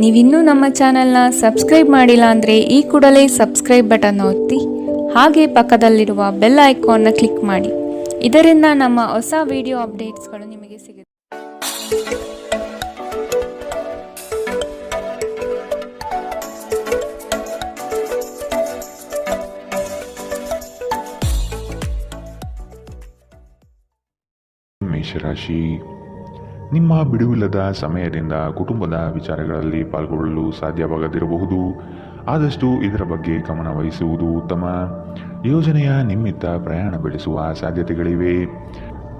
ನೀವಿನ್ನೂ ನಮ್ಮ ಚಾನೆಲ್ನ ಸಬ್ಸ್ಕ್ರೈಬ್ ಮಾಡಿಲ್ಲ ಅಂದರೆ ಈ ಕೂಡಲೇ ಸಬ್ಸ್ಕ್ರೈಬ್ ಬಟನ್ ಒತ್ತಿ ಹಾಗೆ ಪಕ್ಕದಲ್ಲಿರುವ ಬೆಲ್ ಐಕಾನ್ನ ಕ್ಲಿಕ್ ಮಾಡಿ. ಇದರಿಂದ ನಮ್ಮ ಹೊಸ ವಿಡಿಯೋ ಅಪ್ಡೇಟ್ಸ್ಗಳು ನಿಮಗೆ ಸಿಗುತ್ತೆ. ಮೇಷರಾಶಿ, ನಿಮ್ಮ ಬಿಡುವಿಲ್ಲದ ಸಮಯದಿಂದ ಕುಟುಂಬದ ವಿಚಾರಗಳಲ್ಲಿ ಪಾಲ್ಗೊಳ್ಳಲು ಸಾಧ್ಯವಾಗದಿರಬಹುದು. ಆದಷ್ಟು ಇದರ ಬಗ್ಗೆ ಗಮನ ವಹಿಸುವುದು ಉತ್ತಮ. ಯೋಜನೆಯ ನಿಮಿತ್ತ ಪ್ರಯಾಣ ಬೆಳೆಸುವ ಸಾಧ್ಯತೆಗಳಿವೆ.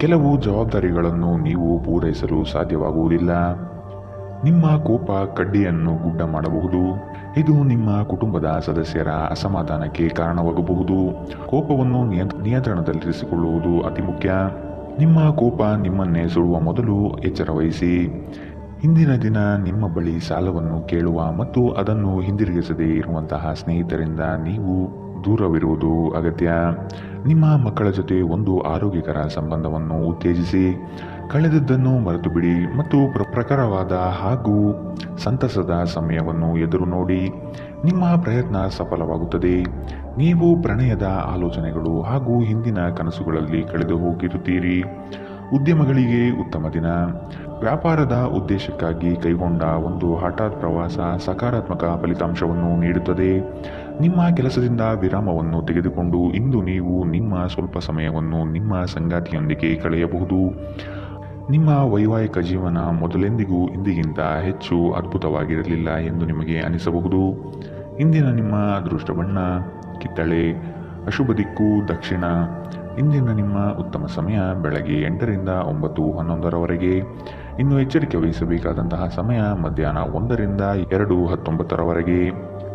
ಕೆಲವು ಜವಾಬ್ದಾರಿಗಳನ್ನು ನೀವು ಪೂರೈಸಲು ಸಾಧ್ಯವಾಗುವುದಿಲ್ಲ. ನಿಮ್ಮ ಕೋಪ ಕಡ್ಡಿಯನ್ನು ಗುಡ್ಡ ಮಾಡಬಹುದು. ಇದು ನಿಮ್ಮ ಕುಟುಂಬದ ಸದಸ್ಯರ ಅಸಮಾಧಾನಕ್ಕೆ ಕಾರಣವಾಗಬಹುದು. ಕೋಪವನ್ನು ನಿಯಂತ್ರಣದಲ್ಲಿರಿಸಿಕೊಳ್ಳುವುದು ಅತಿ ಮುಖ್ಯ. ನಿಮ್ಮ ಕೋಪ ನಿಮ್ಮನ್ನೇ ಸುಡುವ ಮೊದಲು ಎಚ್ಚರ ವಹಿಸಿ. ಇಂದಿನ ದಿನ ನಿಮ್ಮ ಬಳಿ ಸಾಲವನ್ನು ಕೇಳುವ ಮತ್ತು ಅದನ್ನು ಹಿಂದಿರುಗಿಸದೇ ಇರುವಂತಹ ಸ್ನೇಹಿತರಿಂದ ನೀವು ದೂರವಿರುವುದು ಅಗತ್ಯ. ನಿಮ್ಮ ಮಕ್ಕಳ ಜೊತೆ ಒಂದು ಆರೋಗ್ಯಕರ ಸಂಬಂಧವನ್ನು ಉತ್ತೇಜಿಸಿ. ಕಳೆದದ್ದನ್ನು ಮರೆತು ಬಿಡಿ ಮತ್ತು ಪ್ರಖರವಾದ ಹಾಗೂ ಸಂತಸದ ಸಮಯವನ್ನು ಎದುರು ನೋಡಿ. ನಿಮ್ಮ ಪ್ರಯತ್ನ ಸಫಲವಾಗುತ್ತದೆ. ನೀವು ಪ್ರಣಯದ ಆಲೋಚನೆಗಳು ಹಾಗೂ ಹಿಂದಿನ ಕನಸುಗಳಲ್ಲಿ ಕಳೆದು ಹೋಗಿರುತ್ತೀರಿ. ಉದ್ಯಮಗಳಿಗೆ ಉತ್ತಮ ದಿನ. ವ್ಯಾಪಾರದ ಉದ್ದೇಶಕ್ಕಾಗಿ ಕೈಗೊಂಡ ಒಂದು ಹಠಾತ್ ಪ್ರವಾಸ ಸಕಾರಾತ್ಮಕ ಫಲಿತಾಂಶವನ್ನು ನೀಡುತ್ತದೆ. ನಿಮ್ಮ ಕೆಲಸದಿಂದ ವಿರಾಮವನ್ನು ತೆಗೆದುಕೊಂಡು ಇಂದು ನೀವು ನಿಮ್ಮ ಸ್ವಲ್ಪ ಸಮಯವನ್ನು ನಿಮ್ಮ ಸಂಗಾತಿಯೊಂದಿಗೆ ಕಳೆಯಬಹುದು. ನಿಮ್ಮ ವೈವಾಹಿಕ ಜೀವನ ಮೊದಲೆಂದಿಗೂ ಇಂದಿಗಿಂತ ಹೆಚ್ಚು ಅದ್ಭುತವಾಗಿರಲಿಲ್ಲ ಎಂದು ನಿಮಗೆ ಅನಿಸಬಹುದು. ಇಂದಿನ ನಿಮ್ಮ ಅದೃಷ್ಟ ಬಣ್ಣ ಕಿತ್ತಳೆ, ಅಶುಭ ದಿಕ್ಕು ದಕ್ಷಿಣ. ಇಂದಿನ ನಿಮ್ಮ ಉತ್ತಮ ಸಮಯ ಬೆಳಗ್ಗೆ 8ರಿಂದ 9:11ರವರೆಗೆ. ಇನ್ನು ಎಚ್ಚರಿಕೆ ವಹಿಸಬೇಕಾದಂತಹ ಸಮಯ ಮಧ್ಯಾಹ್ನ 1ರಿಂದ 2:19ರವರೆಗೆ.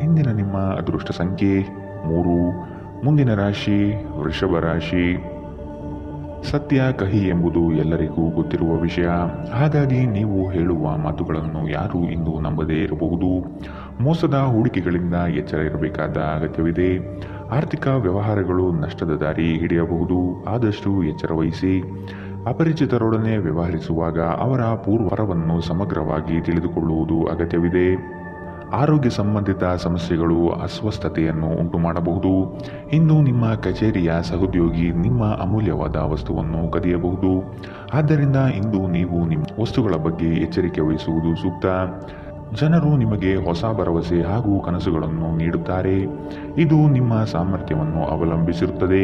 ಇಂದಿನ ನಿಮ್ಮ ಅದೃಷ್ಟ ಸಂಖ್ಯೆ 3. ಮುಂದಿನ ರಾಶಿ ವೃಷಭ ರಾಶಿ. ಸತ್ಯ ಕಹಿ ಎಂಬುದು ಎಲ್ಲರಿಗೂ ಗೊತ್ತಿರುವ ವಿಷಯ. ಹಾಗಾಗಿ ನೀವು ಹೇಳುವ ಮಾತುಗಳನ್ನು ಯಾರೂ ಇಂದು ನಂಬದೇ ಇರಬಹುದು. ಮೋಸದ ಹೂಡಿಕೆಗಳಿಂದ ಎಚ್ಚರ ಇರಬೇಕಾದ ಅಗತ್ಯವಿದೆ. ಆರ್ಥಿಕ ವ್ಯವಹಾರಗಳು ನಷ್ಟದ ದಾರಿ ಹಿಡಿಯಬಹುದು. ಆದಷ್ಟು ಎಚ್ಚರ ವಹಿಸಿ. ಅಪರಿಚಿತರೊಡನೆ ವ್ಯವಹರಿಸುವಾಗ ಅವರ ಪೂರ್ವರವನ್ನು ಸಮಗ್ರವಾಗಿ ತಿಳಿದುಕೊಳ್ಳುವುದು ಅಗತ್ಯವಿದೆ. ಆರೋಗ್ಯ ಸಂಬಂಧಿತ ಸಮಸ್ಯೆಗಳು ಅಸ್ವಸ್ಥತೆಯನ್ನು ಉಂಟು ಮಾಡಬಹುದು. ಇಂದು ನಿಮ್ಮ ಕಚೇರಿಯ ಸಹೋದ್ಯೋಗಿ ನಿಮ್ಮ ಅಮೂಲ್ಯವಾದ ವಸ್ತುವನ್ನು ಕದಿಯಬಹುದು. ಆದ್ದರಿಂದ ಇಂದು ನೀವು ನಿಮ್ಮ ವಸ್ತುಗಳ ಬಗ್ಗೆ ಎಚ್ಚರಿಕೆ ವಹಿಸುವುದು ಸೂಕ್ತ. ಜನರು ನಿಮಗೆ ಹೊಸ ಭರವಸೆ ಹಾಗೂ ಕನಸುಗಳನ್ನು ನೀಡುತ್ತಾರೆ. ಇದು ನಿಮ್ಮ ಸಾಮರ್ಥ್ಯವನ್ನು ಅವಲಂಬಿಸಿರುತ್ತದೆ.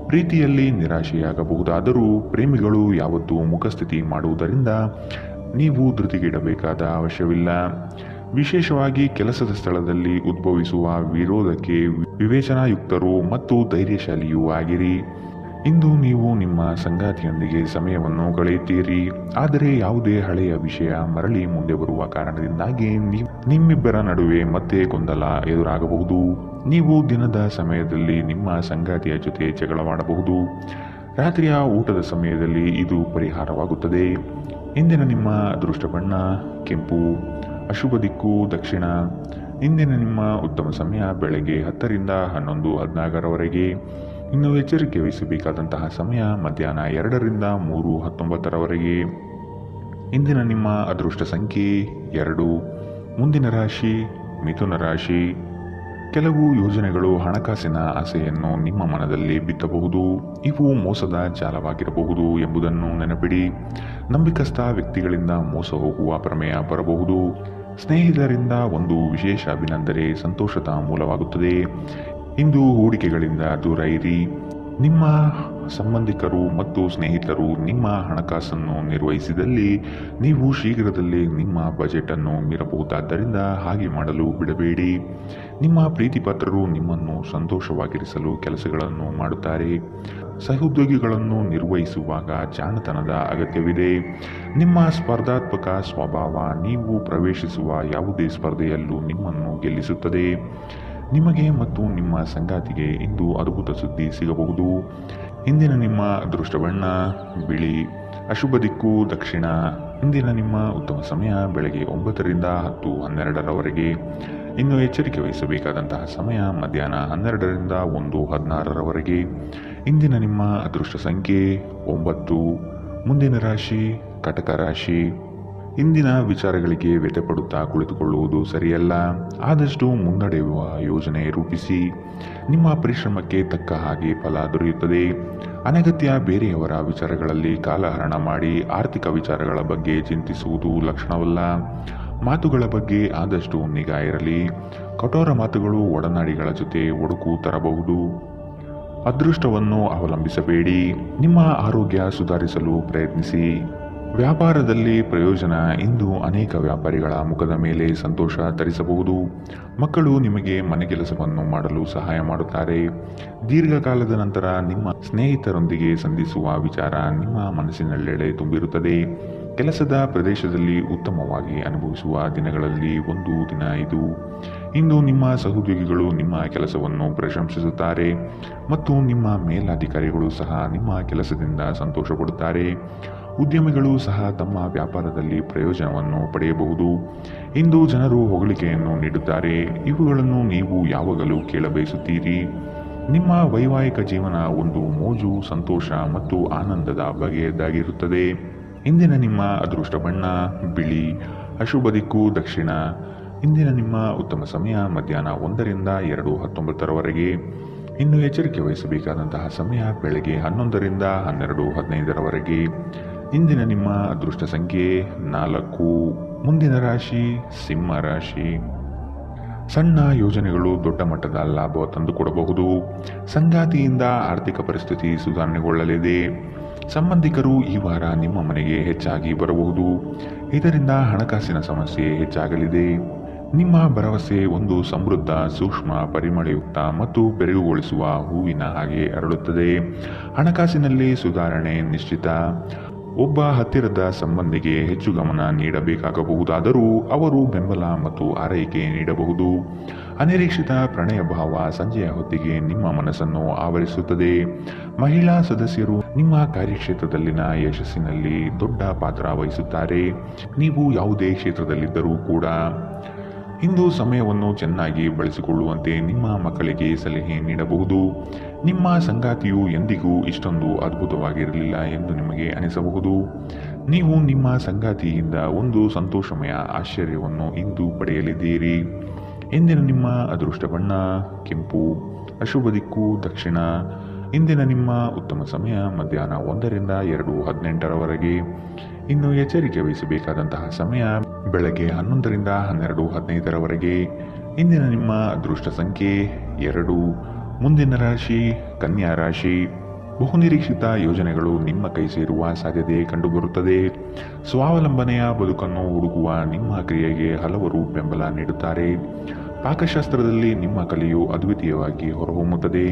ಪ್ರೀತಿಯಲ್ಲಿ ನಿರಾಶೆಯಾಗಬಹುದಾದರೂ ಪ್ರೇಮಿಗಳು ಯಾವತ್ತೂ ಮುಖಸ್ಥಿತಿ ಮಾಡುವುದರಿಂದ ನೀವು ಧೃತಿಗೆಡಬೇಕಾದ ಅವಶ್ಯವಿಲ್ಲ. ವಿಶೇಷವಾಗಿ ಕೆಲಸದ ಸ್ಥಳದಲ್ಲಿ ಉದ್ಭವಿಸುವ ವಿರೋಧಕ್ಕೆ ವಿವೇಚನಾಯುಕ್ತರು ಮತ್ತು ಧೈರ್ಯಶಾಲಿಯೂ ಆಗಿರಿ. ಇಂದು ನೀವು ನಿಮ್ಮ ಸಂಗಾತಿಯೊಂದಿಗೆ ಸಮಯವನ್ನು ಕಳೆಯುತ್ತೀರಿ. ಆದರೆ ಯಾವುದೇ ಹಳೆಯ ವಿಷಯ ಮರಳಿ ಮುಂದೆ ಬರುವ ಕಾರಣದಿಂದಾಗಿ ನಿಮ್ಮಿಬ್ಬರ ನಡುವೆ ಮತ್ತೆ ಗೊಂದಲ ಎದುರಾಗಬಹುದು. ನೀವು ದಿನದ ಸಮಯದಲ್ಲಿ ನಿಮ್ಮ ಸಂಗಾತಿಯ ಜೊತೆ ಜಗಳವಾಡಬಹುದು. ರಾತ್ರಿಯ ಊಟದ ಸಮಯದಲ್ಲಿ ಇದು ಪರಿಹಾರವಾಗುತ್ತದೆ. ಇಂದಿನ ನಿಮ್ಮ ಅದೃಷ್ಟ ಬಣ್ಣ ಕೆಂಪು, ಅಶುಭ ದಿಕ್ಕು ದಕ್ಷಿಣ. ಇಂದಿನ ನಿಮ್ಮ ಉತ್ತಮ ಸಮಯ ಬೆಳಗ್ಗೆ 10ರಿಂದ 11:14ರವರೆಗೆ. ಇನ್ನು ಎಚ್ಚರಿಕೆ ವಹಿಸಬೇಕಾದಂತಹ ಸಮಯ ಮಧ್ಯಾಹ್ನ 2ರಿಂದ 3:19ರವರೆಗೆ. ಇಂದಿನ ನಿಮ್ಮ ಅದೃಷ್ಟ ಸಂಖ್ಯೆ 2. ಮುಂದಿನ ರಾಶಿ ಮಿಥುನ ರಾಶಿ. ಕೆಲವು ಯೋಜನೆಗಳು ಹಣಕಾಸಿನ ಆಸೆಯನ್ನು ನಿಮ್ಮ ಮನದಲ್ಲಿ ಬಿತ್ತಬಹುದು. ಇವು ಮೋಸದ ಜಾಲವಾಗಿರಬಹುದು ಎಂಬುದನ್ನು ನೆನಪಿಡಿ. ನಂಬಿಕಸ್ಥ ವ್ಯಕ್ತಿಗಳಿಂದ ಮೋಸ ಹೋಗುವ ಪ್ರಮೇಯ ಬರಬಹುದು. ಸ್ನೇಹಿತರಿಂದ ಒಂದು ವಿಶೇಷ ಅಭಿನಂದನೆ ಸಂತೋಷದ ಮೂಲವಾಗುತ್ತದೆ. ಇಂದು ಹೂಡಿಕೆಗಳಿಂದ ದೂರ ಇರಿ. ನಿಮ್ಮ ಸಂಬಂಧಿಕರು ಮತ್ತು ಸ್ನೇಹಿತರು ನಿಮ್ಮ ಹಣಕಾಸನ್ನು ನಿರ್ವಹಿಸಿದಲ್ಲಿ ನೀವು ಶೀಘ್ರದಲ್ಲೇ ನಿಮ್ಮ ಬಜೆಟ್ ಅನ್ನು ಮೀರಬಹುದಾದ್ದರಿಂದ ಹಾಗೆ ಮಾಡಲು ಬಿಡಬೇಡಿ. ನಿಮ್ಮ ಪ್ರೀತಿಪಾತ್ರರು ನಿಮ್ಮನ್ನು ಸಂತೋಷವಾಗಿರಿಸಲು ಕೆಲಸಗಳನ್ನು ಮಾಡುತ್ತಾರೆ. ಸಹೋದ್ಯೋಗಿಗಳನ್ನು ನಿರ್ವಹಿಸುವಾಗ ಜಾಣತನದ ಅಗತ್ಯವಿದೆ. ನಿಮ್ಮ ಸ್ಪರ್ಧಾತ್ಮಕ ಸ್ವಭಾವ ನೀವು ಪ್ರವೇಶಿಸುವ ಯಾವುದೇ ಸ್ಪರ್ಧೆಯಲ್ಲೂ ನಿಮ್ಮನ್ನು ಗೆಲ್ಲಿಸುತ್ತದೆ. ನಿಮಗೆ ಮತ್ತು ನಿಮ್ಮ ಸಂಗಾತಿಗೆ ಇಂದು ಅದ್ಭುತ ಸುದ್ದಿ ಸಿಗಬಹುದು. ಇಂದಿನ ನಿಮ್ಮ ಅದೃಷ್ಟ ಬಣ್ಣ ಬಿಳಿ, ಅಶುಭ ದಿಕ್ಕು ದಕ್ಷಿಣ. ಇಂದಿನ ನಿಮ್ಮ ಉತ್ತಮ ಸಮಯ ಬೆಳಗ್ಗೆ 9ರಿಂದ 10:12ರವರೆಗೆ. ಇನ್ನು ಎಚ್ಚರಿಕೆ ವಹಿಸಬೇಕಾದಂತಹ ಸಮಯ ಮಧ್ಯಾಹ್ನ 12ರಿಂದ 1:16ರವರೆಗೆ. ಇಂದಿನ ನಿಮ್ಮ ಅದೃಷ್ಟ ಸಂಖ್ಯೆ 9. ಮುಂದಿನ ರಾಶಿ ಕಟಕ ರಾಶಿ. ಇಂದಿನ ವಿಚಾರಗಳಿಗೆ ವ್ಯಥೆಪಡುತ್ತಾ ಕುಳಿತುಕೊಳ್ಳುವುದು ಸರಿಯಲ್ಲ. ಆದಷ್ಟು ಮುನ್ನಡೆಯುವ ಯೋಜನೆ ರೂಪಿಸಿ. ನಿಮ್ಮ ಪರಿಶ್ರಮಕ್ಕೆ ತಕ್ಕ ಹಾಗೆ ಫಲ ದೊರೆಯುತ್ತದೆ. ಅನಗತ್ಯ ಬೇರೆಯವರ ವಿಚಾರಗಳಲ್ಲಿ ಕಾಲಹರಣ ಮಾಡಿ ಆರ್ಥಿಕ ವಿಚಾರಗಳ ಬಗ್ಗೆ ಚಿಂತಿಸುವುದು ಲಕ್ಷಣವಲ್ಲ. ಮಾತುಗಳ ಬಗ್ಗೆ ಆದಷ್ಟು ನಿಗಾ ಇರಲಿ. ಕಠೋರ ಮಾತುಗಳು ಒಡನಾಡಿಗಳ ಜೊತೆ ಒಡುಕು ತರಬಹುದು. ಅದೃಷ್ಟವನ್ನು ಅವಲಂಬಿಸಬೇಡಿ. ನಿಮ್ಮ ಆರೋಗ್ಯ ಸುಧಾರಿಸಲು ಪ್ರಯತ್ನಿಸಿ. ವ್ಯಾಪಾರದಲ್ಲಿ ಪ್ರಯೋಜನ. ಇಂದು ಅನೇಕ ವ್ಯಾಪಾರಿಗಳ ಮುಖದ ಮೇಲೆ ಸಂತೋಷ ತರಿಸಬಹುದು. ಮಕ್ಕಳು ನಿಮಗೆ ಮನೆಗೆಲಸವನ್ನು ಮಾಡಲು ಸಹಾಯ ಮಾಡುತ್ತಾರೆ. ದೀರ್ಘಕಾಲದ ನಂತರ ನಿಮ್ಮ ಸ್ನೇಹಿತರೊಂದಿಗೆ ಸಂಧಿಸುವ ವಿಚಾರ ನಿಮ್ಮ ಮನಸ್ಸಿನೆಲ್ಲೆಡೆ ತುಂಬಿರುತ್ತದೆ. ಕೆಲಸದ ಪ್ರದೇಶದಲ್ಲಿ ಉತ್ತಮವಾಗಿ ಅನುಭವಿಸುವ ದಿನಗಳಲ್ಲಿ ಒಂದು ದಿನ ಇದು. ಇಂದು ನಿಮ್ಮ ಸಹೋದ್ಯೋಗಿಗಳು ನಿಮ್ಮ ಕೆಲಸವನ್ನು ಪ್ರಶಂಸಿಸುತ್ತಾರೆ ಮತ್ತು ನಿಮ್ಮ ಮೇಲಧಿಕಾರಿಗಳು ಸಹ ನಿಮ್ಮ ಕೆಲಸದಿಂದ ಸಂತೋಷ ಪಡುತ್ತಾರೆ. ಉದ್ಯಮಿಗಳು ಸಹ ತಮ್ಮ ವ್ಯಾಪಾರದಲ್ಲಿ ಪ್ರಯೋಜನವನ್ನು ಪಡೆಯಬಹುದು. ಇಂದು ಜನರು ಹೊಗಳಿಕೆಯನ್ನು ನೀಡುತ್ತಾರೆ. ಇವುಗಳನ್ನು ನೀವು ಯಾವಾಗಲೂ ಕೇಳಬಯಸುತ್ತೀರಿ. ನಿಮ್ಮ ವೈವಾಹಿಕ ಜೀವನ ಒಂದು ಮೋಜು, ಸಂತೋಷ ಮತ್ತು ಆನಂದದ ಬಗೆಯದಾಗಿರುತ್ತದೆ. ಇಂದಿನ ನಿಮ್ಮ ಅದೃಷ್ಟ ಬಣ್ಣ ಬಿಳಿ. ಅಶುಭ ದಿಕ್ಕು ದಕ್ಷಿಣ. ಇಂದಿನ ನಿಮ್ಮ ಉತ್ತಮ ಸಮಯ ಮಧ್ಯಾಹ್ನ 1ರಿಂದ 2:19 ಇನ್ನು ಎಚ್ಚರಿಕೆ ವಹಿಸಬೇಕಾದಂತಹ ಸಮಯ ಬೆಳಗ್ಗೆ 11ರಿಂದ 12:15 ಇಂದಿನ ನಿಮ್ಮ ಅದೃಷ್ಟ ಸಂಖ್ಯೆ 4. ಮುಂದಿನ ರಾಶಿ ಸಿಂಹ ರಾಶಿ. ಸಣ್ಣ ಯೋಜನೆಗಳು ದೊಡ್ಡ ಮಟ್ಟದ ಲಾಭ ತಂದುಕೊಡಬಹುದು. ಸಂಗಾತಿಯಿಂದ ಆರ್ಥಿಕ ಪರಿಸ್ಥಿತಿ ಸುಧಾರಣೆಗೊಳ್ಳಲಿದೆ. ಸಂಬಂಧಿಕರು ಈ ವಾರ ನಿಮ್ಮ ಮನೆಗೆ ಹೆಚ್ಚಾಗಿ ಬರಬಹುದು. ಇದರಿಂದ ಹಣಕಾಸಿನ ಸಮಸ್ಯೆ ಹೆಚ್ಚಾಗಲಿದೆ. ನಿಮ್ಮ ಭರವಸೆ ಒಂದು ಸಮೃದ್ಧ, ಸೂಕ್ಷ್ಮ, ಪರಿಮಳಯುಕ್ತ ಮತ್ತು ಬೆರಗುಗೊಳಿಸುವ ಹೂವಿನ ಹಾಗೆ ಅರಳುತ್ತದೆ. ಹಣಕಾಸಿನಲ್ಲಿ ಸುಧಾರಣೆ ನಿಶ್ಚಿತ. ಒಬ್ಬ ಹತ್ತಿರದ ಸಂಬಂಧಿಗೆ ಹೆಚ್ಚು ಗಮನ ನೀಡಬೇಕಾಗಬಹುದಾದರೂ ಅವರು ಬೆಂಬಲ ಮತ್ತು ಆರೈಕೆ ನೀಡಬಹುದು. ಅನಿರೀಕ್ಷಿತ ಪ್ರಣಯ ಭಾವ ಸಂಜೆಯ ಹೊತ್ತಿಗೆ ನಿಮ್ಮ ಮನಸ್ಸನ್ನು ಆವರಿಸುತ್ತದೆ. ಮಹಿಳಾ ಸದಸ್ಯರು ನಿಮ್ಮ ಕಾರ್ಯಕ್ಷೇತ್ರದಲ್ಲಿನ ಯಶಸ್ಸಿನಲ್ಲಿ ದೊಡ್ಡ ಪಾತ್ರ ವಹಿಸುತ್ತಾರೆ. ನೀವು ಯಾವುದೇ ಕ್ಷೇತ್ರದಲ್ಲಿದ್ದರೂ ಕೂಡ ಇಂದು ಸಮಯವನ್ನು ಚೆನ್ನಾಗಿ ಬಳಸಿಕೊಳ್ಳುವಂತೆ ನಿಮ್ಮ ಮಕ್ಕಳಿಗೆ ಸಲಹೆ ನೀಡಬಹುದು. ನಿಮ್ಮ ಸಂಗಾತಿಯು ಎಂದಿಗೂ ಇಷ್ಟೊಂದು ಅದ್ಭುತವಾಗಿರಲಿಲ್ಲ ಎಂದು ನಿಮಗೆ ಅನಿಸಬಹುದು. ನೀವು ನಿಮ್ಮ ಸಂಗಾತಿಯಿಂದ ಒಂದು ಸಂತೋಷಮಯ ಆಶ್ಚರ್ಯವನ್ನು ಇಂದು ಪಡೆಯಲಿದ್ದೀರಿ. ಇಂದಿನ ನಿಮ್ಮ ಅದೃಷ್ಟ ಬಣ್ಣ ಕೆಂಪು. ಅಶುಭ ದಿಕ್ಕು ದಕ್ಷಿಣ. ಇಂದಿನ ನಿಮ್ಮ ಉತ್ತಮ ಸಮಯ ಮಧ್ಯಾಹ್ನ 1ರಿಂದ 2:18 ಇನ್ನು ಎಚ್ಚರಿಕೆ ವಹಿಸಬೇಕಾದಂತಹ ಸಮಯ ಬೆಳಗ್ಗೆ 11ರಿಂದ 12:15 ಇಂದಿನ ನಿಮ್ಮ ಅದೃಷ್ಟ ಸಂಖ್ಯೆ 2. ಮುಂದಿನ ರಾಶಿ ಕನ್ಯಾ ರಾಶಿ. ಬಹುನಿರೀಕ್ಷಿತ ಯೋಜನೆಗಳು ನಿಮ್ಮ ಕೈ ಸೇರುವ ಸಾಧ್ಯತೆ ಕಂಡುಬರುತ್ತದೆ. ಸ್ವಾವಲಂಬನೆಯ ಬದುಕನ್ನು ಹುಡುಕುವ ನಿಮ್ಮ ಕ್ರಿಯೆಗೆ ಹಲವರು ಬೆಂಬಲ ನೀಡುತ್ತಾರೆ. ಪಾಕಶಾಸ್ತ್ರದಲ್ಲಿ ನಿಮ್ಮ ಕಲೆಯು ಅದ್ವಿತೀಯವಾಗಿ ಹೊರಹೊಮ್ಮುತ್ತದೆ.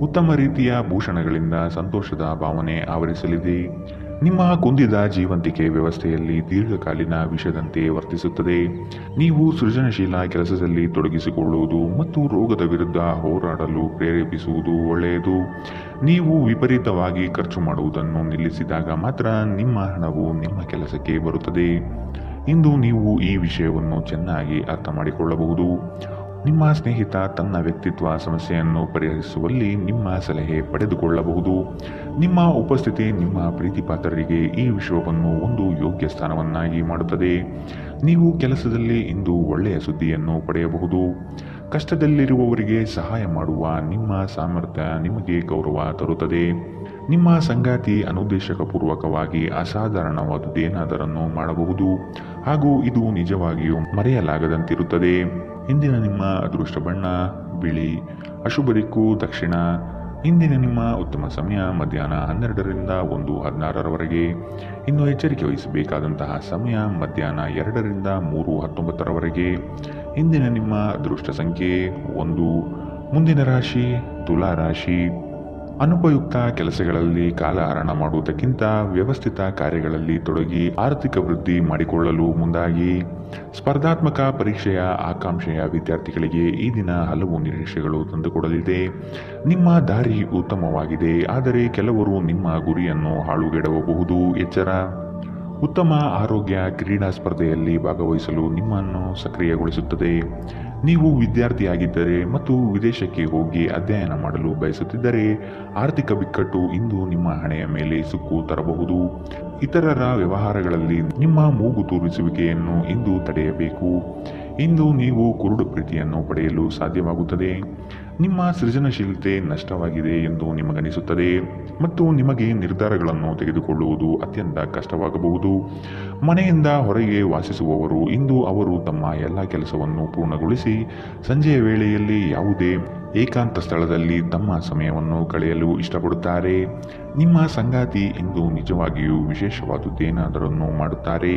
ಉತ್ತಮ ರೀತಿಯ ಭೂಷಣಗಳಿಂದ ಸಂತೋಷದ ಭಾವನೆ ಆವರಿಸಲಿದೆ. ನಿಮ್ಮ ಕುಂದಿದ ಜೀವಂತಿಕೆ ವ್ಯವಸ್ಥೆಯಲ್ಲಿ ದೀರ್ಘಕಾಲೀನ ವಿಷದಂತೆ ವರ್ತಿಸುತ್ತದೆ. ನೀವು ಸೃಜನಶೀಲ ಕೆಲಸದಲ್ಲಿ ತೊಡಗಿಸಿಕೊಳ್ಳುವುದು ಮತ್ತು ರೋಗದ ವಿರುದ್ಧ ಹೋರಾಡಲು ಪ್ರೇರೇಪಿಸುವುದು ಒಳ್ಳೆಯದು. ನೀವು ವಿಪರೀತವಾಗಿ ಖರ್ಚು ಮಾಡುವುದನ್ನು ನಿಲ್ಲಿಸಿದಾಗ ಮಾತ್ರ ನಿಮ್ಮ ಹಣವು ನಿಮ್ಮ ಕೆಲಸಕ್ಕೆ ಬರುತ್ತದೆ. ಇಂದು ನೀವು ಈ ವಿಷಯವನ್ನು ಚೆನ್ನಾಗಿ ಅರ್ಥ ಮಾಡಿಕೊಳ್ಳಬಹುದು. ನಿಮ್ಮ ಸ್ನೇಹಿತ ತನ್ನ ವ್ಯಕ್ತಿತ್ವ ಸಮಸ್ಯೆಯನ್ನು ಪರಿಹರಿಸುವಲ್ಲಿ ನಿಮ್ಮ ಸಲಹೆ ಪಡೆದುಕೊಳ್ಳಬಹುದು. ನಿಮ್ಮ ಉಪಸ್ಥಿತಿ ನಿಮ್ಮ ಪ್ರೀತಿಪಾತ್ರರಿಗೆ ಈ ವಿಷಯವನ್ನು ಒಂದು ಯೋಗ್ಯ ಸ್ಥಾನವನ್ನಾಗಿ ಮಾಡುತ್ತದೆ. ನೀವು ಕೆಲಸದಲ್ಲಿ ಇಂದು ಒಳ್ಳೆಯ ಸುದ್ದಿಯನ್ನು ಪಡೆಯಬಹುದು. ಕಷ್ಟದಲ್ಲಿರುವವರಿಗೆ ಸಹಾಯ ಮಾಡುವ ನಿಮ್ಮ ಸಾಮರ್ಥ್ಯ ನಿಮಗೆ ಗೌರವ ತರುತ್ತದೆ. ನಿಮ್ಮ ಸಂಗಾತಿ ಅನುದ್ದೇಶಪೂರ್ವಕವಾಗಿ ಅಸಾಧಾರಣವಾದುದೇನಾದರನ್ನು ಮಾಡಬಹುದು ಹಾಗೂ ಇದು ನಿಜವಾಗಿಯೂ ಮರೆಯಲಾಗದಂತಿರುತ್ತದೆ. ಇಂದಿನ ನಿಮ್ಮ ಅದೃಷ್ಟ ಬಣ್ಣ ಬಿಳಿ. ಅಶುಭ ದಿಕ್ಕು ದಕ್ಷಿಣ. ಇಂದಿನ ನಿಮ್ಮ ಉತ್ತಮ ಸಮಯ ಮಧ್ಯಾಹ್ನ 12ರಿಂದ 1:16 ಇನ್ನು ಎಚ್ಚರಿಕೆ ವಹಿಸಬೇಕಾದಂತಹ ಸಮಯ ಮಧ್ಯಾಹ್ನ 2ರಿಂದ 3:19 ಇಂದಿನ ನಿಮ್ಮ ಅದೃಷ್ಟ ಸಂಖ್ಯೆ 1. ಮುಂದಿನ ರಾಶಿ ತುಲಾ ರಾಶಿ. ಅನುಪಯುಕ್ತ ಕೆಲಸಗಳಲ್ಲಿ ಕಾಲಹರಣ ಮಾಡುವುದಕ್ಕಿಂತ ವ್ಯವಸ್ಥಿತ ಕಾರ್ಯಗಳಲ್ಲಿ ತೊಡಗಿ ಆರ್ಥಿಕ ವೃದ್ಧಿ ಮಾಡಿಕೊಳ್ಳಲು ಮುಂದಾಗಿ. ಸ್ಪರ್ಧಾತ್ಮಕ ಪರೀಕ್ಷೆಯ ಆಕಾಂಕ್ಷೆಯ ವಿದ್ಯಾರ್ಥಿಗಳಿಗೆ ಈ ದಿನ ಹಲವು ನಿರೀಕ್ಷೆಗಳು ತಂದುಕೊಡಲಿದೆ. ನಿಮ್ಮ ದಾರಿ ಉತ್ತಮವಾಗಿದೆ, ಆದರೆ ಕೆಲವರು ನಿಮ್ಮ ಗುರಿಯನ್ನು ಹಾಳುಗೆಡವಬಹುದು. ಎಚ್ಚರ. ಉತ್ತಮ ಆರೋಗ್ಯ ಕ್ರೀಡಾ ಸ್ಪರ್ಧೆಯಲ್ಲಿ ಭಾಗವಹಿಸಲು ನಿಮ್ಮನ್ನು ಸಕ್ರಿಯಗೊಳಿಸುತ್ತದೆ. ನೀವು ವಿದ್ಯಾರ್ಥಿಯಾಗಿದ್ದರೆ ಮತ್ತು ವಿದೇಶಕ್ಕೆ ಹೋಗಿ ಅಧ್ಯಯನ ಮಾಡಲು ಬಯಸುತ್ತಿದ್ದರೆ ಆರ್ಥಿಕ ಬಿಕ್ಕಟ್ಟು ಇಂದು ನಿಮ್ಮ ಹಣೆಯ ಮೇಲೆ ಸುಕ್ಕು ತರಬಹುದು. ಇತರರ ವ್ಯವಹಾರಗಳಲ್ಲಿ ನಿಮ್ಮ ಮೂಗು ತೂರಿಸುವಿಕೆಯನ್ನು ಇಂದು ತಡೆಯಬೇಕು. ಇಂದು ನೀವು ಕುರುಡು ಪ್ರೀತಿಯನ್ನು ಪಡೆಯಲು ಸಾಧ್ಯವಾಗುತ್ತದೆ. ನಿಮ್ಮ ಸೃಜನಶೀಲತೆ ನಷ್ಟವಾಗಿದೆ ಎಂದು ನಿಮಗನಿಸುತ್ತದೆ ಮತ್ತು ನಿಮಗೆ ನಿರ್ಧಾರಗಳನ್ನು ತೆಗೆದುಕೊಳ್ಳುವುದು ಅತ್ಯಂತ ಕಷ್ಟವಾಗಬಹುದು. ಮನೆಯಿಂದ ಹೊರಗೆ ವಾಸಿಸುವವರು ಇಂದು ಅವರು ತಮ್ಮ ಎಲ್ಲ ಕೆಲಸವನ್ನು ಪೂರ್ಣಗೊಳಿಸಿ ಸಂಜೆಯ ವೇಳೆಯಲ್ಲಿ ಯಾವುದೇ ಏಕಾಂತ ಸ್ಥಳದಲ್ಲಿ ತಮ್ಮ ಸಮಯವನ್ನು ಕಳೆಯಲು ಇಷ್ಟಪಡುತ್ತಾರೆ. ನಿಮ್ಮ ಸಂಗಾತಿ ಇಂದು ನಿಜವಾಗಿಯೂ ವಿಶೇಷವಾದುದೇನಾದರನ್ನು ಮಾಡುತ್ತಾರೆ.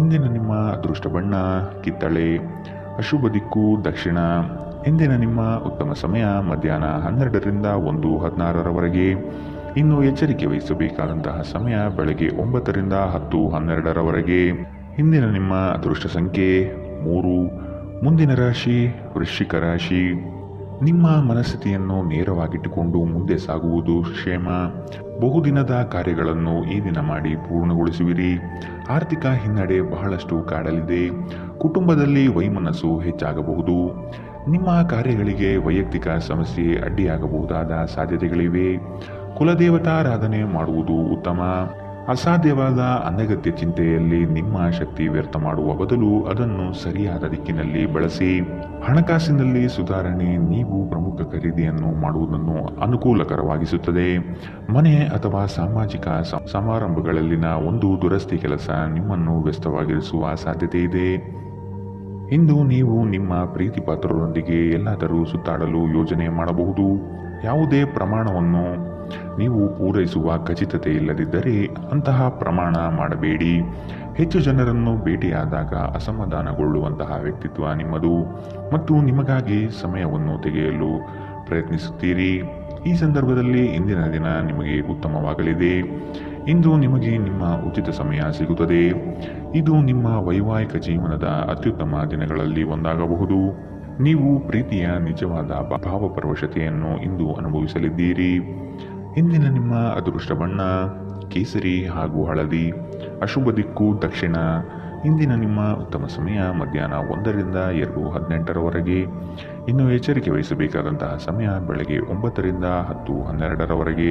ಇಂದಿನ ನಿಮ್ಮ ಅದೃಷ್ಟ ಬಣ್ಣ ಕಿತ್ತಳೆ. ಅಶುಭ ದಿಕ್ಕು ದಕ್ಷಿಣ. ಇಂದಿನ ನಿಮ್ಮ ಉತ್ತಮ ಸಮಯ ಮಧ್ಯಾಹ್ನ 12ರಿಂದ 1:16ರವರೆಗೆ. ಇನ್ನು ಎಚ್ಚರಿಕೆ ವಹಿಸಬೇಕಾದಂತಹ ಸಮಯ ಬೆಳಗ್ಗೆ 9ರಿಂದ 10:12ರವರೆಗೆ. ಇಂದಿನ ನಿಮ್ಮ ಅದೃಷ್ಟ ಸಂಖ್ಯೆ 3. ಮುಂದಿನ ರಾಶಿ ವೃಶ್ಚಿಕ ರಾಶಿ. ನಿಮ್ಮ ಮನಸ್ಥಿತಿಯನ್ನು ನೇರವಾಗಿಟ್ಟುಕೊಂಡು ಮುಂದೆ ಸಾಗುವುದು ಕ್ಷೇಮ. ಬಹುದಿನದ ಕಾರ್ಯಗಳನ್ನು ಈ ದಿನ ಮಾಡಿ ಪೂರ್ಣಗೊಳಿಸುವಿರಿ. ಆರ್ಥಿಕ ಹಿನ್ನಡೆ ಬಹಳಷ್ಟು ಕಾಡಲಿದೆ. ಕುಟುಂಬದಲ್ಲಿ ವೈಮನಸ್ಸು ಹೆಚ್ಚಾಗಬಹುದು. ನಿಮ್ಮ ಕಾರ್ಯಗಳಿಗೆ ವೈಯಕ್ತಿಕ ಸಮಸ್ಯೆ ಅಡ್ಡಿಯಾಗಬಹುದಾದ ಸಾಧ್ಯತೆಗಳಿವೆ. ಕುಲದೇವತಾರಾಧನೆ ಮಾಡುವುದು ಉತ್ತಮ. ಅಸಾಧ್ಯವಾದ ಅನಗತ್ಯ ಚಿಂತೆಯಲ್ಲಿ ನಿಮ್ಮ ಶಕ್ತಿ ವ್ಯರ್ಥ ಮಾಡುವ ಬದಲು ಅದನ್ನು ಸರಿಯಾದ ದಿಕ್ಕಿನಲ್ಲಿ ಬಳಸಿ. ಹಣಕಾಸಿನಲ್ಲಿ ಸುಧಾರಣೆ ನೀವು ಪ್ರಮುಖ ಖರೀದಿಯನ್ನು ಮಾಡುವುದನ್ನು ಅನುಕೂಲಕರವಾಗಿಸುತ್ತದೆ. ಮನೆ ಅಥವಾ ಸಾಮಾಜಿಕ ಸಮಾರಂಭಗಳಲ್ಲಿನ ಒಂದು ದುರಸ್ತಿ ಕೆಲಸ ನಿಮ್ಮನ್ನು ವ್ಯಸ್ತವಾಗಿರಿಸುವ ಸಾಧ್ಯತೆ ಇದೆ. ಇಂದು ನೀವು ನಿಮ್ಮ ಪ್ರೀತಿ ಪಾತ್ರರೊಂದಿಗೆ ಎಲ್ಲಾದರೂ ಸುತ್ತಾಡಲು ಯೋಜನೆ ಮಾಡಬಹುದು. ಯಾವುದೇ ಪ್ರಮಾಣವನ್ನು ನೀವು ಪೂರೈಸುವ ಖಚಿತತೆ ಇಲ್ಲದಿದ್ದರೆ ಅಂತಹ ಪ್ರಮಾಣ ಮಾಡಬೇಡಿ. ಹೆಚ್ಚು ಜನರನ್ನು ಭೇಟಿಯಾದಾಗ ಅಸಮಾಧಾನಗೊಳ್ಳುವಂತಹ ವ್ಯಕ್ತಿತ್ವ ನಿಮ್ಮದು ಮತ್ತು ನಿಮಗಾಗಿ ಸಮಯವನ್ನು ತೆಗೆಯಲು ಪ್ರಯತ್ನಿಸುತ್ತೀರಿ. ಈ ಸಂದರ್ಭದಲ್ಲಿ ಇಂದಿನ ದಿನ ನಿಮಗೆ ಉತ್ತಮವಾಗಲಿದೆ. ಇಂದು ನಿಮಗೆ ನಿಮ್ಮ ಉಚಿತ ಸಮಯ ಸಿಗುತ್ತದೆ. ಇದು ನಿಮ್ಮ ವೈವಾಹಿಕ ಜೀವನದ ಅತ್ಯುತ್ತಮ ದಿನಗಳಲ್ಲಿ ಒಂದಾಗಬಹುದು. ನೀವು ಪ್ರೀತಿಯ ನಿಜವಾದ ಭಾವಪರವಶತೆಯನ್ನು ಇಂದು ಅನುಭವಿಸಲಿದ್ದೀರಿ. ಇಂದಿನ ನಿಮ್ಮ ಅದೃಷ್ಟ ಬಣ್ಣ ಕೇಸರಿ ಹಾಗೂ ಹಳದಿ. ಅಶುಭ ದಿಕ್ಕು ದಕ್ಷಿಣ. ಇಂದಿನ ನಿಮ್ಮ ಉತ್ತಮ ಸಮಯ ಮಧ್ಯಾಹ್ನ 1ರಿಂದ 2:18ರವರೆಗೆ. ಇನ್ನು ಎಚ್ಚರಿಕೆ ವಹಿಸಬೇಕಾದಂತಹ ಸಮಯ ಬೆಳಗ್ಗೆ 9ರಿಂದ 10:12ರವರೆಗೆ.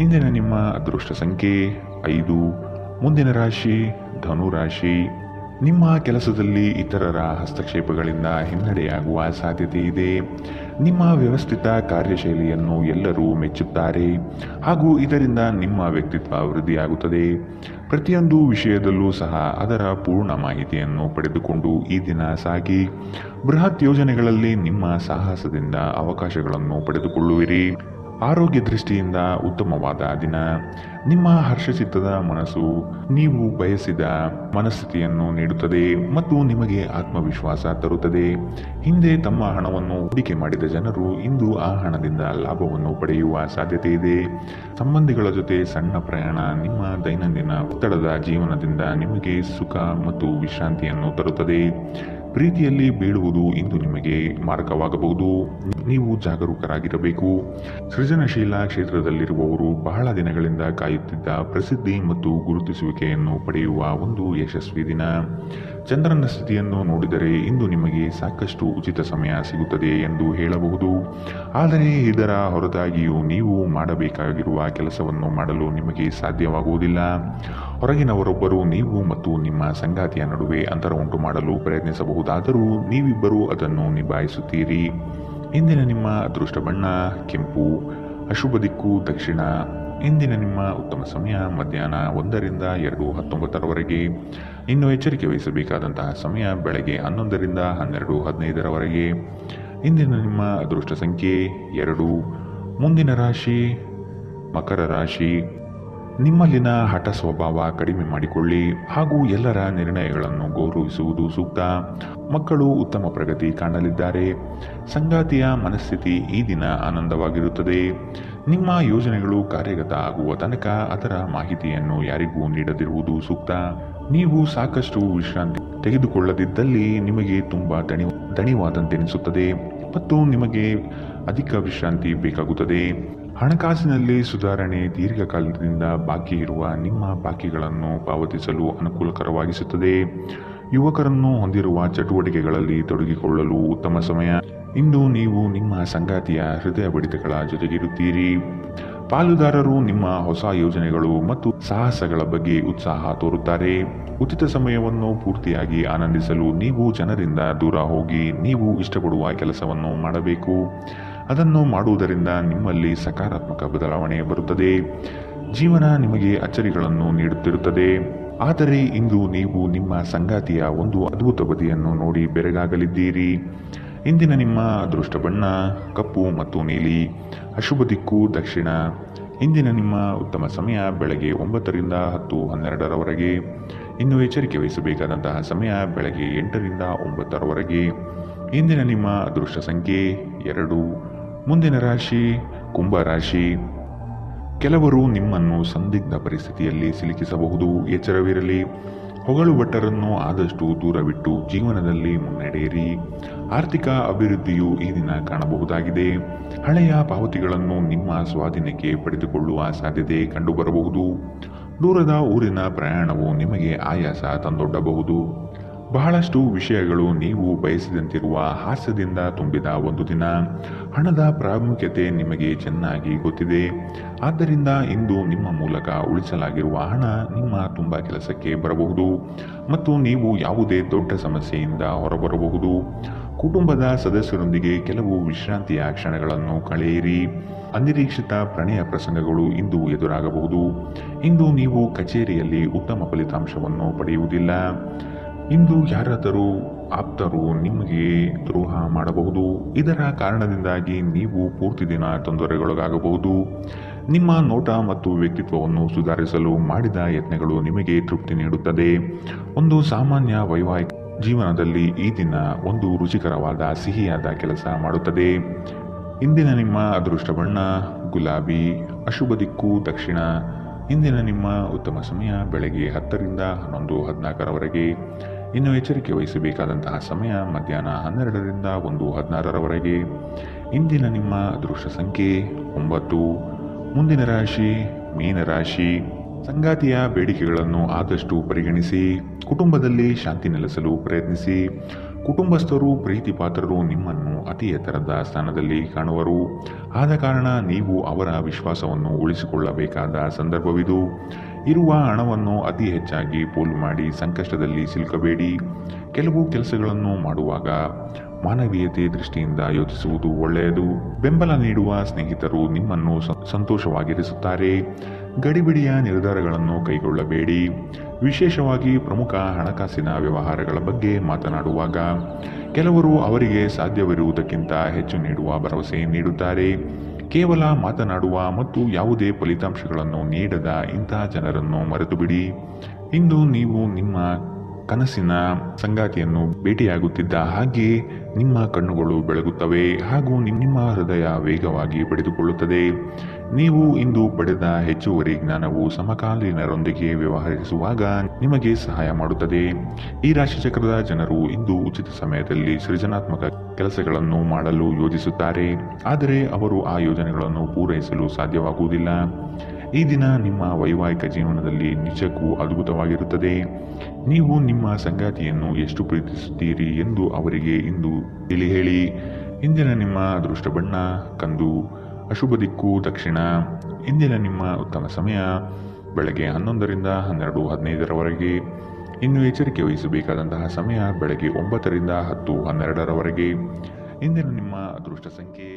ಇಂದಿನ ನಿಮ್ಮ ಅದೃಷ್ಟ ಸಂಖ್ಯೆ 5. ಮುಂದಿನ ರಾಶಿ ಧನು ರಾಶಿ. ನಿಮ್ಮ ಕೆಲಸದಲ್ಲಿ ಇತರರ ಹಸ್ತಕ್ಷೇಪಗಳಿಂದ ಹಿನ್ನಡೆಯಾಗುವ ಸಾಧ್ಯತೆ ಇದೆ. ನಿಮ್ಮ ವ್ಯವಸ್ಥಿತ ಕಾರ್ಯಶೈಲಿಯನ್ನು ಎಲ್ಲರೂ ಮೆಚ್ಚುತ್ತಾರೆ ಹಾಗೂ ಇದರಿಂದ ನಿಮ್ಮ ವ್ಯಕ್ತಿತ್ವ ವೃದ್ಧಿಯಾಗುತ್ತದೆ. ಪ್ರತಿಯೊಂದು ವಿಷಯದಲ್ಲೂ ಸಹ ಅದರ ಪೂರ್ಣ ಮಾಹಿತಿಯನ್ನು ಪಡೆದುಕೊಂಡು ಈ ದಿನ ಸಾಗಿ. ಬೃಹತ್ ಯೋಜನೆಗಳಲ್ಲಿ ನಿಮ್ಮ ಸಾಹಸದಿಂದ ಅವಕಾಶಗಳನ್ನು ಪಡೆದುಕೊಳ್ಳುವಿರಿ. ಆರೋಗ್ಯ ದೃಷ್ಟಿಯಿಂದ ಉತ್ತಮವಾದ ದಿನ. ನಿಮ್ಮ ಹರ್ಷಚಿತ್ತದ ಮನಸ್ಸು ನೀವು ಬಯಸಿದ ಮನಸ್ಥಿತಿಯನ್ನು ನೀಡುತ್ತದೆ ಮತ್ತು ನಿಮಗೆ ಆತ್ಮವಿಶ್ವಾಸ ತರುತ್ತದೆ. ಹಿಂದೆ ತಮ್ಮ ಹಣವನ್ನು ಹೂಡಿಕೆ ಮಾಡಿದ ಜನರು ಇಂದು ಆ ಹಣದಿಂದ ಲಾಭವನ್ನು ಪಡೆಯುವ ಸಾಧ್ಯತೆ ಇದೆ. ಸಂಬಂಧಿಗಳ ಜೊತೆ ಸಣ್ಣ ಪ್ರಯಾಣ ನಿಮ್ಮ ದೈನಂದಿನ ಒತ್ತಡದ ಜೀವನದಿಂದ ನಿಮಗೆ ಸುಖ ಮತ್ತು ವಿಶ್ರಾಂತಿಯನ್ನು ತರುತ್ತದೆ. ಪ್ರೀತಿಯಲ್ಲಿ ಬೀಳುವುದು ಇಂದು ನಿಮಗೆ ಮಾರಕವಾಗಬಹುದು. ನೀವು ಜಾಗರೂಕರಾಗಿರಬೇಕು. ಸೃಜನಶೀಲ ಕ್ಷೇತ್ರದಲ್ಲಿರುವವರು ಬಹಳ ದಿನಗಳಿಂದ ಕಾಯುತ್ತಿದ್ದ ಪ್ರಸಿದ್ಧಿ ಮತ್ತು ಗುರುತಿಸುವಿಕೆಯನ್ನು ಪಡೆಯುವ ಒಂದು ಯಶಸ್ವಿ ದಿನ. ಚಂದ್ರನ ಸ್ಥಿತಿಯನ್ನು ನೋಡಿದರೆ ಇಂದು ನಿಮಗೆ ಸಾಕಷ್ಟು ಉಚಿತ ಸಮಯ ಸಿಗುತ್ತದೆ ಎಂದು ಹೇಳಬಹುದು. ಆದರೆ ಇದರ ಹೊರತಾಗಿಯೂ ನೀವು ಮಾಡಬೇಕಾಗಿರುವ ಕೆಲಸವನ್ನು ಮಾಡಲು ನಿಮಗೆ ಸಾಧ್ಯವಾಗುವುದಿಲ್ಲ. ಹೊರಗಿನವರೊಬ್ಬರು ನೀವು ಮತ್ತು ನಿಮ್ಮ ಸಂಗಾತಿಯ ನಡುವೆ ಅಂತರ ಉಂಟು ಮಾಡಲು ಪ್ರಯತ್ನಿಸಬಹುದಾದರೂ ನೀವಿಬ್ಬರೂ ಅದನ್ನು ನಿಭಾಯಿಸುತ್ತೀರಿ. ಇಂದಿನ ನಿಮ್ಮ ಅದೃಷ್ಟ ಬಣ್ಣ ಕೆಂಪು. ಅಶುಭ ದಿಕ್ಕು ದಕ್ಷಿಣ. ಇಂದಿನ ನಿಮ್ಮ ಉತ್ತಮ ಸಮಯ ಮಧ್ಯಾಹ್ನ 1ರಿಂದ 2:19ರವರೆಗೆ. ಇನ್ನು ಎಚ್ಚರಿಕೆ ವಹಿಸಬೇಕಾದಂತಹ ಸಮಯ ಬೆಳಗ್ಗೆ 11ರಿಂದ 12:15ರವರೆಗೆ. ಇಂದಿನ ನಿಮ್ಮ ಅದೃಷ್ಟ ಸಂಖ್ಯೆ 2. ಮುಂದಿನ ರಾಶಿ ಮಕರ ರಾಶಿ. ನಿಮ್ಮಲ್ಲಿನ ಹಠ ಸ್ವಭಾವ ಕಡಿಮೆ ಮಾಡಿಕೊಳ್ಳಿ ಹಾಗೂ ಎಲ್ಲರ ನಿರ್ಣಯಗಳನ್ನು ಗೌರವಿಸುವುದು ಸೂಕ್ತ. ಮಕ್ಕಳು ಉತ್ತಮ ಪ್ರಗತಿ ಕಾಣಲಿದ್ದಾರೆ. ಸಂಗಾತಿಯ ಮನಸ್ಥಿತಿ ಈ ದಿನ ಆನಂದವಾಗಿರುತ್ತದೆ. ನಿಮ್ಮ ಯೋಜನೆಗಳು ಕಾರ್ಯಗತ ಆಗುವ ತನಕ ಅದರ ಮಾಹಿತಿಯನ್ನು ಯಾರಿಗೂ ನೀಡದಿರುವುದು ಸೂಕ್ತ. ನೀವು ಸಾಕಷ್ಟು ವಿಶ್ರಾಂತಿ ತೆಗೆದುಕೊಳ್ಳದಿದ್ದಲ್ಲಿ ನಿಮಗೆ ತುಂಬ ದಣಿವಾದಂತೆನಿಸುತ್ತದೆ ಮತ್ತು ನಿಮಗೆ ಅಧಿಕ ವಿಶ್ರಾಂತಿ ಬೇಕಾಗುತ್ತದೆ. ಹಣಕಾಸಿನಲ್ಲಿ ಸುಧಾರಣೆ ದೀರ್ಘಕಾಲದಿಂದ ಬಾಕಿ ಇರುವ ನಿಮ್ಮ ಬಾಕಿಗಳನ್ನು ಪಾವತಿಸಲು ಅನುಕೂಲಕರವಾಗಿಸುತ್ತದೆ. ಯುವಕರನ್ನು ಹೊಂದಿರುವ ಚಟುವಟಿಕೆಗಳಲ್ಲಿ ತೊಡಗಿಕೊಳ್ಳಲು ಉತ್ತಮ ಸಮಯ. ಇಂದು ನೀವು ನಿಮ್ಮ ಸಂಗಾತಿಯ ಹೃದಯ ಬಡಿತಗಳ ಜೊತೆಗಿರುತ್ತೀರಿ. ಪಾಲುದಾರರು ನಿಮ್ಮ ಹೊಸ ಯೋಜನೆಗಳು ಮತ್ತು ಸಾಹಸಗಳ ಬಗ್ಗೆ ಉತ್ಸಾಹ ತೋರುತ್ತಾರೆ. ಉಚಿತ ಸಮಯವನ್ನು ಪೂರ್ತಿಯಾಗಿ ಆನಂದಿಸಲು ನೀವು ಜನರಿಂದ ದೂರ ಹೋಗಿ ನೀವು ಇಷ್ಟಪಡುವ ಕೆಲಸವನ್ನು ಮಾಡಬೇಕು. ಅದನ್ನು ಮಾಡುವುದರಿಂದ ನಿಮ್ಮಲ್ಲಿ ಸಕಾರಾತ್ಮಕ ಬದಲಾವಣೆ ಬರುತ್ತದೆ. ಜೀವನ ನಿಮಗೆ ಅಚ್ಚರಿಗಳನ್ನು ನೀಡುತ್ತಿರುತ್ತದೆ. ಆದರೆ ಇಂದು ನೀವು ನಿಮ್ಮ ಸಂಗಾತಿಯ ಒಂದು ಅದ್ಭುತ ಬದಿಯನ್ನು ನೋಡಿ ಬೆರಗಾಗಲಿದ್ದೀರಿ. ಇಂದಿನ ನಿಮ್ಮ ಅದೃಷ್ಟ ಬಣ್ಣ ಕಪ್ಪು ಮತ್ತು ನೀಲಿ. ಅಶುಭ ದಿಕ್ಕು ದಕ್ಷಿಣ. ಇಂದಿನ ನಿಮ್ಮ ಉತ್ತಮ ಸಮಯ ಬೆಳಗ್ಗೆ 9 ರಿಂದ 10:12ರವರೆಗೆ. ಇನ್ನು ಎಚ್ಚರಿಕೆ ವಹಿಸಬೇಕಾದಂತಹ ಸಮಯ ಬೆಳಗ್ಗೆ 8 ರಿಂದ 9ರವರೆಗೆ. ಇಂದಿನ ನಿಮ್ಮ ಅದೃಷ್ಟ ಸಂಖ್ಯೆ 2. ಮುಂದಿನ ರಾಶಿ ಕುಂಭ ರಾಶಿ. ಕೆಲವರು ನಿಮ್ಮನ್ನು ಸಂದಿಗ್ಧ ಪರಿಸ್ಥಿತಿಯಲ್ಲಿ ಸಿಲುಕಿಸಬಹುದು. ಎಚ್ಚರವಿರಲಿ. ಹೊಗಳು ಭಟ್ಟರನ್ನು ಆದಷ್ಟು ದೂರವಿಟ್ಟು ಜೀವನದಲ್ಲಿ ಮುನ್ನಡೆಯಿರಿ. ಆರ್ಥಿಕ ಅಭಿವೃದ್ಧಿಯು ಈ ದಿನ ಕಾಣಬಹುದಾಗಿದೆ. ಹಳೆಯ ಪಾವತಿಗಳನ್ನು ನಿಮ್ಮ ಸ್ವಾಧೀನಕ್ಕೆ ಪಡೆದುಕೊಳ್ಳುವ ಸಾಧ್ಯತೆ ಕಂಡುಬರಬಹುದು. ದೂರದ ಊರಿನ ಪ್ರಯಾಣವು ನಿಮಗೆ ಆಯಾಸ ತಂದೊಡ್ಡಬಹುದು. ಬಹಳಷ್ಟು ವಿಷಯಗಳು ನೀವು ಬಯಸಿದಂತಿರುವ ಹಾಸ್ಯದಿಂದ ತುಂಬಿದ ಒಂದು ದಿನ. ಹಣದ ಪ್ರಾಮುಖ್ಯತೆ ನಿಮಗೆ ಚೆನ್ನಾಗಿ ಗೊತ್ತಿದೆ. ಆದ್ದರಿಂದ ಇಂದು ನಿಮ್ಮ ಮೂಲಕ ಉಳಿಸಲಾಗಿರುವ ಹಣ ನಿಮ್ಮ ತುಂಬ ಕೆಲಸಕ್ಕೆ ಬರಬಹುದು ಮತ್ತು ನೀವು ಯಾವುದೇ ದೊಡ್ಡ ಸಮಸ್ಯೆಯಿಂದ ಹೊರಬರಬಹುದು. ಕುಟುಂಬದ ಸದಸ್ಯರೊಂದಿಗೆ ಕೆಲವು ವಿಶ್ರಾಂತಿಯ ಕ್ಷಣಗಳನ್ನು ಕಳೆಯಿರಿ. ಅನಿರೀಕ್ಷಿತ ಪ್ರಣಯ ಪ್ರಸಂಗಗಳು ಇಂದು ಎದುರಾಗಬಹುದು. ಇಂದು ನೀವು ಕಚೇರಿಯಲ್ಲಿ ಉತ್ತಮ ಫಲಿತಾಂಶವನ್ನು ಪಡೆಯುವುದಿಲ್ಲ. ಇಂದು ಯಾರಾದರೂ ಆಪ್ತರು ನಿಮಗೆ ದ್ರೋಹ ಮಾಡಬಹುದು. ಇದರ ಕಾರಣದಿಂದಾಗಿ ನೀವು ಪೂರ್ತಿ ದಿನ ತೊಂದರೆಗೊಳಗಾಗಬಹುದು. ನಿಮ್ಮ ನೋಟ ಮತ್ತು ವ್ಯಕ್ತಿತ್ವವನ್ನು ಸುಧಾರಿಸಲು ಮಾಡಿದ ಯತ್ನಗಳು ನಿಮಗೆ ತೃಪ್ತಿ ನೀಡುತ್ತದೆ. ಒಂದು ಸಾಮಾನ್ಯ ವೈವಾಹಿಕ ಜೀವನದಲ್ಲಿ ಈ ದಿನ ಒಂದು ರುಚಿಕರವಾದ ಸಿಹಿಯಾದ ಕೆಲಸ ಮಾಡುತ್ತದೆ. ಇಂದಿನ ನಿಮ್ಮ ಅದೃಷ್ಟ ಬಣ್ಣ ಗುಲಾಬಿ. ಅಶುಭ ದಿಕ್ಕು ದಕ್ಷಿಣ. ಇಂದಿನ ನಿಮ್ಮ ಉತ್ತಮ ಸಮಯ ಬೆಳಗ್ಗೆ 10 ರಿಂದ 11:14ರವರೆಗೆ. ಇನ್ನು ಎಚ್ಚರಿಕೆ ವಹಿಸಬೇಕಾದಂತಹ ಸಮಯ ಮಧ್ಯಾಹ್ನ 12 ರಿಂದ 1:16ರವರೆಗೆ. ಇಂದಿನ ನಿಮ್ಮ ಅದೃಷ್ಟ ಸಂಖ್ಯೆ 9. ಮುಂದಿನ ರಾಶಿ ಮೀನರಾಶಿ. ಸಂಗಾತಿಯ ಬೇಡಿಕೆಗಳನ್ನು ಆದಷ್ಟು ಪರಿಗಣಿಸಿ. ಕುಟುಂಬದಲ್ಲಿ ಶಾಂತಿ ನೆಲೆಸಲು ಪ್ರಯತ್ನಿಸಿ. ಕುಟುಂಬಸ್ಥರು ಪ್ರೀತಿ ಪಾತ್ರರು ನಿಮ್ಮನ್ನು ಅತಿ ಎತ್ತರದ ಸ್ಥಾನದಲ್ಲಿ ಕಾಣುವರು. ಆದ ಕಾರಣ ನೀವು ಅವರ ವಿಶ್ವಾಸವನ್ನು ಉಳಿಸಿಕೊಳ್ಳಬೇಕಾದ ಸಂದರ್ಭವಿದು. ಇರುವ ಹಣವನ್ನು ಅತಿ ಹೆಚ್ಚಾಗಿ ಪೋಲು ಮಾಡಿ ಸಂಕಷ್ಟದಲ್ಲಿ ಸಿಲುಕಬೇಡಿ. ಕೆಲವು ಕೆಲಸಗಳನ್ನು ಮಾಡುವಾಗ ಮಾನವೀಯತೆ ದೃಷ್ಟಿಯಿಂದ ಯೋಚಿಸುವುದು ಒಳ್ಳೆಯದು. ಬೆಂಬಲ ನೀಡುವ ಸ್ನೇಹಿತರು ನಿಮ್ಮನ್ನು ಸಂತೋಷವಾಗಿರಿಸುತ್ತಾರೆ. ಗಡಿಬಿಡಿಯ ನಿರ್ಧಾರಗಳನ್ನು ಕೈಗೊಳ್ಳಬೇಡಿ. ವಿಶೇಷವಾಗಿ ಪ್ರಮುಖ ಹಣಕಾಸಿನ ವ್ಯವಹಾರಗಳ ಬಗ್ಗೆ ಮಾತನಾಡುವಾಗ ಕೆಲವರು ಅವರಿಗೆ ಸಾಧ್ಯವಿರುವುದಕ್ಕಿಂತ ಹೆಚ್ಚು ನೀಡುವ ಭರವಸೆ ನೀಡುತ್ತಾರೆ. ಕೇವಲ ಮಾತನಾಡುವ ಮತ್ತು ಯಾವುದೇ ಫಲಿತಾಂಶಗಳನ್ನು ನೀಡದ ಇಂತಹ ಜನರನ್ನು ಮರೆತುಬಿಡಿ. ಇಂದು ನೀವು ನಿಮ್ಮ ಕನಸಿನ ಸಂಗಾತಿಯನ್ನು ಭೇಟಿಯಾಗುತ್ತಿದ್ದ ಹಾಗೆ ನಿಮ್ಮ ಕಣ್ಣುಗಳು ಬೆಳಗುತ್ತವೆ ಹಾಗೂ ನಿಮ್ಮ ಹೃದಯ ವೇಗವಾಗಿ ಬಡಿದುಕೊಳ್ಳುತ್ತದೆ. ನೀವು ಇಂದು ಪಡೆದ ಹೆಚ್ಚುವರಿ ಜ್ಞಾನವು ಸಮಕಾಲೀನರೊಂದಿಗೆ ವ್ಯವಹರಿಸುವಾಗ ನಿಮಗೆ ಸಹಾಯ ಮಾಡುತ್ತದೆ. ಈ ರಾಶಿಚಕ್ರದ ಜನರು ಇಂದು ಉಚಿತ ಸಮಯದಲ್ಲಿ ಸೃಜನಾತ್ಮಕ ಕೆಲಸಗಳನ್ನು ಮಾಡಲು ಯೋಜಿಸುತ್ತಾರೆ. ಆದರೆ ಅವರು ಆ ಯೋಜನೆಗಳನ್ನು ಪೂರೈಸಲು ಸಾಧ್ಯವಾಗುವುದಿಲ್ಲ. ಈ ದಿನ ನಿಮ್ಮ ವೈವಾಹಿಕ ಜೀವನದಲ್ಲಿ ನಿಜಕ್ಕೂ ಅದ್ಭುತವಾಗಿರುತ್ತದೆ. ನೀವು ನಿಮ್ಮ ಸಂಗಾತಿಯನ್ನು ಎಷ್ಟು ಪ್ರೀತಿಸುತ್ತೀರಿ ಎಂದು ಅವರಿಗೆ ಇಂದು ತಿಳಿ ಹೇಳಿ. ಇಂದಿನ ನಿಮ್ಮ ಅದೃಷ್ಟ ಬಣ್ಣ ಕಂದು. ಅಶುಭ ದಿಕ್ಕು ದಕ್ಷಿಣ. ಇಂದಿನ ನಿಮ್ಮ ಉತ್ತಮ ಸಮಯ ಬೆಳಗ್ಗೆ 11 ರಿಂದ 12:15ರವರೆಗೆ. ಇನ್ನು ಎಚ್ಚರಿಕೆ ವಹಿಸಬೇಕಾದಂತಹ ಸಮಯ ಬೆಳಗ್ಗೆ 9 ರಿಂದ 10:12ರವರೆಗೆ. ಇಂದಿನ ನಿಮ್ಮ ಅದೃಷ್ಟ ಸಂಖ್ಯೆ